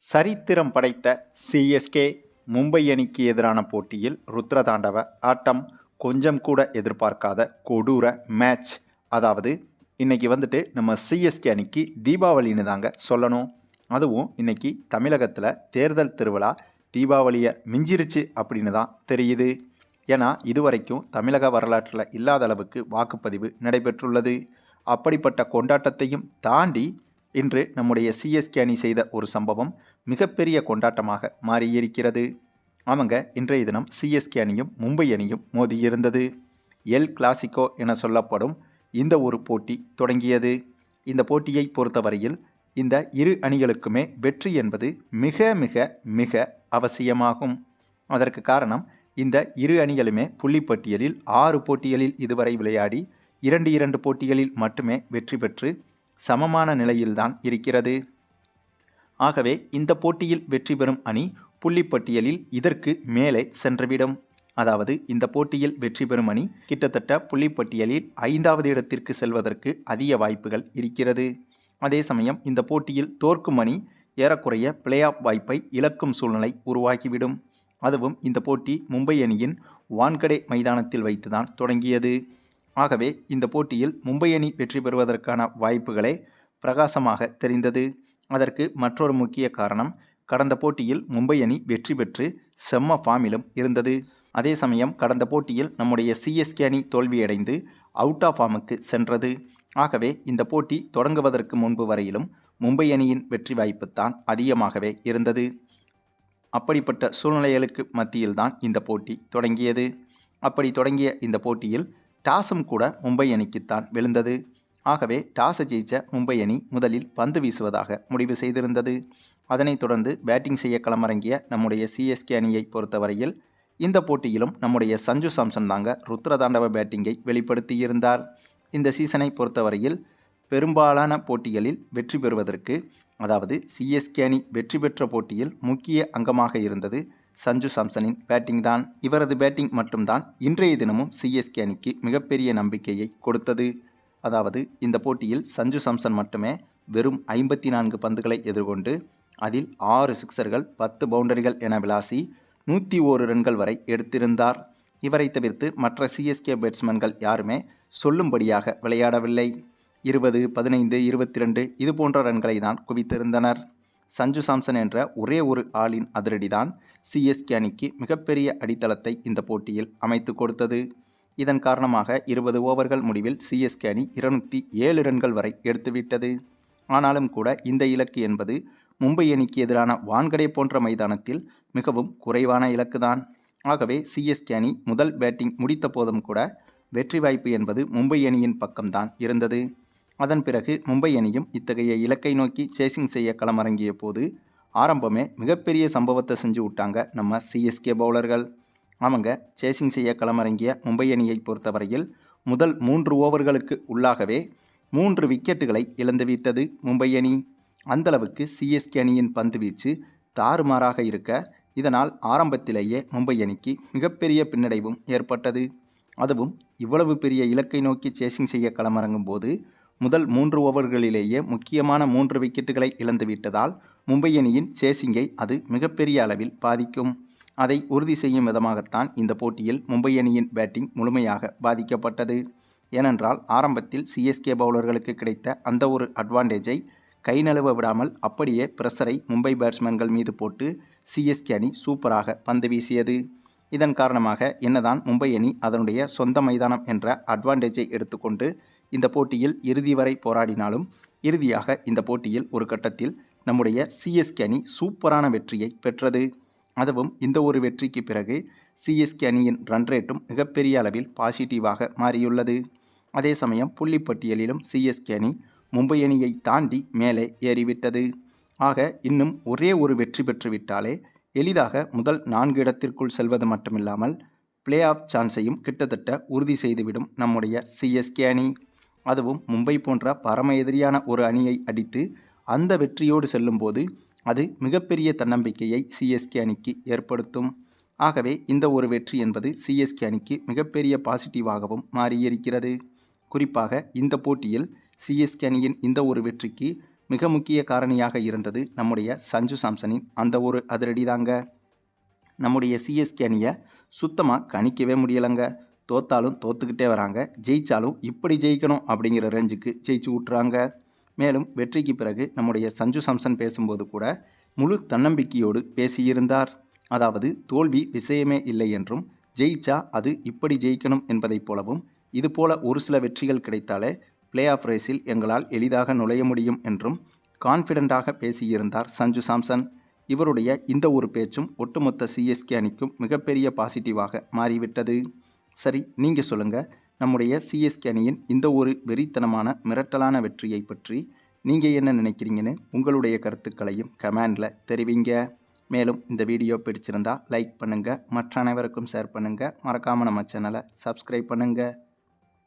சரித்திரம் படைத்த சிஎஸ்கே மும்பை அணிக்கு எதிரான போட்டியில் ருத்ரதாண்டவ ஆட்டம். கொஞ்சம் கூட எதிர்பார்க்காத கொடூர மேட்ச். அதாவது இன்னைக்கு நம்ம சிஎஸ்கே அணிக்கு தீபாவளின்னு தாங்க சொல்லணும். அதுவும் இன்னைக்கு தமிழகத்தில் தேர்தல் திருவிழா தீபாவளியை மிஞ்சிருச்சு அப்படின்னு தான் தெரியுது. ஏன்னா இதுவரைக்கும் தமிழக வரலாற்றில் இல்லாத அளவுக்கு வாக்குப்பதிவு நடைபெற்றுள்ளது. அப்படிப்பட்ட கொண்டாட்டத்தையும் தாண்டி இன்று நம்முடைய சிஎஸ்கே அணி செய்த ஒரு சம்பவம் மிகப்பெரிய கொண்டாட்டமாக மாறியிருக்கிறது. அவங்க இன்றைய தினம் சிஎஸ்கே அணியும் மும்பை அணியும் மோதியிருந்தது. எல் கிளாசிக்கோ என சொல்லப்படும் இந்த ஒரு போட்டி தொடங்கியது. இந்த போட்டியை பொறுத்தவரையில் இந்த இரு அணிகளுக்குமே வெற்றி என்பது மிக மிக மிக அவசியமாகும். அதற்கு காரணம், இந்த இரு அணிகளுமே புள்ளிப்பட்டியலில் 6 போட்டிகளில் இதுவரை விளையாடி 2 போட்டிகளில் மட்டுமே வெற்றி பெற்று சமமான நிலையில்தான் இருக்கிறது. ஆகவே இந்த போட்டியில் வெற்றி பெறும் அணி புள்ளிப்பட்டியலில் இதற்கு மேலே சென்றுவிடும். அதாவது இந்த போட்டியில் வெற்றி பெறும் அணி கிட்டத்தட்ட புள்ளிப்பட்டியலில் 5வது இடத்திற்கு செல்வதற்கு அதிக வாய்ப்புகள் இருக்கிறது. அதே சமயம் இந்த போட்டியில் தோற்கும் அணி ஏறக்குறைய பிளே ஆஃப் வாய்ப்பை இழக்கும் சூழ்நிலை உருவாகிவிடும். அதுவும் இந்த போட்டி மும்பை அணியின் வான்கடே மைதானத்தில் வைத்துதான் தொடங்கியது. ஆகவே இந்த போட்டியில் மும்பை அணி வெற்றி பெறுவதற்கான வாய்ப்புகளே பிரகாசமாக தெரிந்தது. அதற்கு மற்றொரு முக்கிய காரணம், கடந்த போட்டியில் மும்பை அணி வெற்றி பெற்று செம்ம ஃபார்மிலும் இருந்தது. அதே சமயம் கடந்த போட்டியில் நம்முடைய சிஎஸ்கே அணி தோல்வியடைந்து அவுட் ஆஃப் ஃபார்முக்கு சென்றது. ஆகவே இந்த போட்டி தொடங்குவதற்கு முன்பு வரையிலும் மும்பை அணியின் வெற்றி வாய்ப்புத்தான் அதிகமாகவே இருந்தது. அப்படிப்பட்ட சூழ்நிலைகளுக்கு மத்தியில்தான் இந்த போட்டி தொடங்கியது. அப்படி தொடங்கிய இந்த போட்டியில் டாஸும் கூட மும்பை அணிக்குத்தான் விழுந்தது. ஆகவே டாஸை ஜெயித்த மும்பை அணி முதலில் பந்து வீசுவதாக முடிவு செய்திருந்தது. அதனைத் தொடர்ந்து பேட்டிங் செய்ய களமிறங்கிய நம்முடைய சிஎஸ்கே அணியை பொறுத்தவரையில் இந்த போட்டியிலும் நம்முடைய சஞ்சு சாம்சன் தாங்க ருத்ரதாண்டவ பேட்டிங்கை வெளிப்படுத்தியிருந்தார். இந்த சீசனை பொறுத்தவரையில் பெரும்பாலான போட்டிகளில் வெற்றி பெறுவதற்கு, அதாவது சிஎஸ்கே அணி வெற்றி பெற்ற போட்டியில் முக்கிய அங்கமாக இருந்தது சஞ்சு சாம்சனின் பேட்டிங் தான். இவரது பேட்டிங் மட்டும்தான் இன்றைய தினமும் சிஎஸ்கே அணிக்கு மிகப்பெரிய நம்பிக்கையை கொடுத்தது. அதாவது இந்த போட்டியில் சஞ்சு சாம்சன் மட்டுமே வெறும் 54 பந்துகளை எதிர்கொண்டு அதில் 6 சிக்சர்கள் 10 பவுண்டரிகள் என விளாசி 101 ரன்கள் வரை எடுத்திருந்தார். இவரை தவிர்த்து மற்ற சிஎஸ்கே பேட்ஸ்மேன்கள் யாருமே சொல்லும்படியாக விளையாடவில்லை. 20, 15, 22 இது போன்ற ரன்களை தான் குவித்திருந்தனர். சஞ்சு சாம்சன் என்ற ஒரே ஒரு ஆளின் அதிரடிதான் சிஎஸ்கே அணிக்கு மிகப்பெரிய அடித்தளத்தை இந்த போட்டியில் அமைத்து கொடுத்தது. இதன் காரணமாக 20 ஓவர்கள் முடிவில் சிஎஸ்கே அணி 207 ரன்கள் வரை எடுத்துவிட்டது. ஆனாலும் கூட இந்த இலக்கு என்பது மும்பை அணிக்கு எதிரான வான்கடே போன்ற மைதானத்தில் மிகவும் குறைவான இலக்குதான். ஆகவே சிஎஸ்கே அணி முதல் பேட்டிங் முடித்த போதும் கூட வெற்றி வாய்ப்பு என்பது மும்பை அணியின் பக்கம்தான் இருந்தது. அதன் பிறகு மும்பை அணியும் இத்தகைய இலக்கை நோக்கி சேசிங் செய்ய களமிறங்கிய போது ஆரம்பமே மிகப்பெரிய சம்பவத்தை செஞ்சு விட்டாங்க நம்ம சிஎஸ்கே பவுலர்கள். அவங்க சேசிங் செய்ய களமிறங்கிய மும்பை அணியை பொறுத்தவரையில் முதல் 3 ஓவர்களுக்கு உள்ளாகவே 3 விக்கெட்டுகளை இழந்துவிட்டது மும்பை அணி. அந்தளவுக்கு சிஎஸ்கே அணியின் பந்து வீச்சு தாறுமாறாக இருக்க, இதனால் ஆரம்பத்திலேயே மும்பை அணிக்கு மிகப்பெரிய பின்னடைவும் ஏற்பட்டது. அதுவும் இவ்வளவு பெரிய இலக்கை நோக்கி சேசிங் செய்ய களமிறங்கும் போது முதல் 3 ஓவர்களிலேயே முக்கியமான 3 விக்கெட்டுகளை இழந்துவிட்டதால் மும்பை அணியின் சேசிங்கை அது மிகப்பெரிய அளவில் பாதிக்கும். அதை உறுதி செய்யும் விதமாகத்தான் இந்த போட்டியில் மும்பை அணியின் பேட்டிங் முழுமையாக பாதிக்கப்பட்டது. ஏனென்றால் ஆரம்பத்தில் சிஎஸ்கே பவுலர்களுக்கு கிடைத்த அந்த ஒரு அட்வான்டேஜை கை நழுவ விடாமல் அப்படியே பிரஷரை மும்பை பேட்ஸ்மேன்கள் மீது போட்டு சிஎஸ்கே அணி சூப்பராக பந்து வீசியது. இதன் காரணமாக என்னதான் மும்பை அணி அதனுடைய சொந்த மைதானம் என்ற அட்வான்டேஜை எடுத்துக்கொண்டு இந்த போட்டியில் இறுதி வரை போராடினாலும் இறுதியாக இந்த போட்டியில் ஒரு கட்டத்தில் நம்முடைய சிஎஸ்கே அணி சூப்பரான வெற்றியை பெற்றது. அதுவும் இந்த ஒரு வெற்றிக்கு பிறகு சிஎஸ்கே அணியின் ரன் ரேட்டும் மிகப்பெரிய அளவில் பாசிட்டிவாக மாறியுள்ளது. அதே சமயம் புள்ளிப்பட்டியலிலும் சிஎஸ்கே அணி மும்பை அணியை தாண்டி மேலே ஏறிவிட்டது. ஆக இன்னும் ஒரே ஒரு வெற்றி பெற்றுவிட்டாலே எளிதாக முதல் 4 இடத்திற்குள் செல்வது மட்டுமில்லாமல் பிளே ஆஃப் சான்ஸையும் கிட்டத்தட்ட உறுதி செய்துவிடும் நம்முடைய சிஎஸ்கே அணி. அதுவும் மும்பை போன்ற பரம எதிரியான ஒரு அணியை அடித்து அந்த வெற்றியோடு செல்லும்போது அது மிகப்பெரிய தன்னம்பிக்கையை சிஎஸ்கே அணிக்கு ஏற்படுத்தும். ஆகவே இந்த ஒரு வெற்றி என்பது சிஎஸ்கே அணிக்கு மிகப்பெரிய பாசிட்டிவாகவும் மாறியிருக்கிறது. குறிப்பாக இந்த போட்டியில் சிஎஸ்கே அணியின் இந்த ஒரு வெற்றிக்கு மிக முக்கிய காரணியாக இருந்தது நம்முடைய சஞ்சு சாம்சனின் அந்த ஒரு அதிரடி தாங்க. நம்முடைய சிஎஸ்கே அணியை சுத்தமாக கணிக்கவே முடியலைங்க. தோத்தாலும் தோத்துக்கிட்டே வராங்க, ஜெயித்தாலும் இப்படி ஜெயிக்கணும் அப்படிங்கிற ரேஞ்சுக்கு ஜெயிச்சு விட்றாங்க. மேலும் வெற்றிக்கு பிறகு நம்முடைய சஞ்சு சாம்சன் பேசும்போது கூட முழு தன்னம்பிக்கையோடு பேசியிருந்தார். அதாவது தோல்வி விஷயமே இல்லை என்றும், ஜெயிச்சா அது இப்படி ஜெயிக்கணும் என்பதைப் போலவும், இதுபோல ஒரு சில வெற்றிகள் கிடைத்தாலே பிளே ஆஃப் ரேஸில் எங்களால் எளிதாக நுழைய முடியும் என்றும் கான்ஃபிடென்ட்டாக பேசியிருந்தார் சஞ்சு சாம்சன். இவருடைய இந்த ஒரு பேச்சும் ஒட்டுமொத்த சிஎஸ்கே அணிக்கும் மிகப்பெரிய பாசிட்டிவாக மாறிவிட்டது. சரி, நீங்கள் சொல்லுங்கள், நம்முடைய சிஎஸ்கே அணியின் இந்த ஒரு வெறித்தனமான மிரட்டலான வெற்றியை பற்றி நீங்கள் என்ன நினைக்கிறீங்கன்னு உங்களுடைய கருத்துக்களையும் கமெண்டில் தெரிவிங்க. மேலும் இந்த வீடியோ பிடிச்சிருந்தா லைக் பண்ணுங்கள், மற்ற அனைவருக்கும் ஷேர் பண்ணுங்கள், மறக்காமல் நம்ம சேனலை சப்ஸ்கிரைப் பண்ணுங்கள்.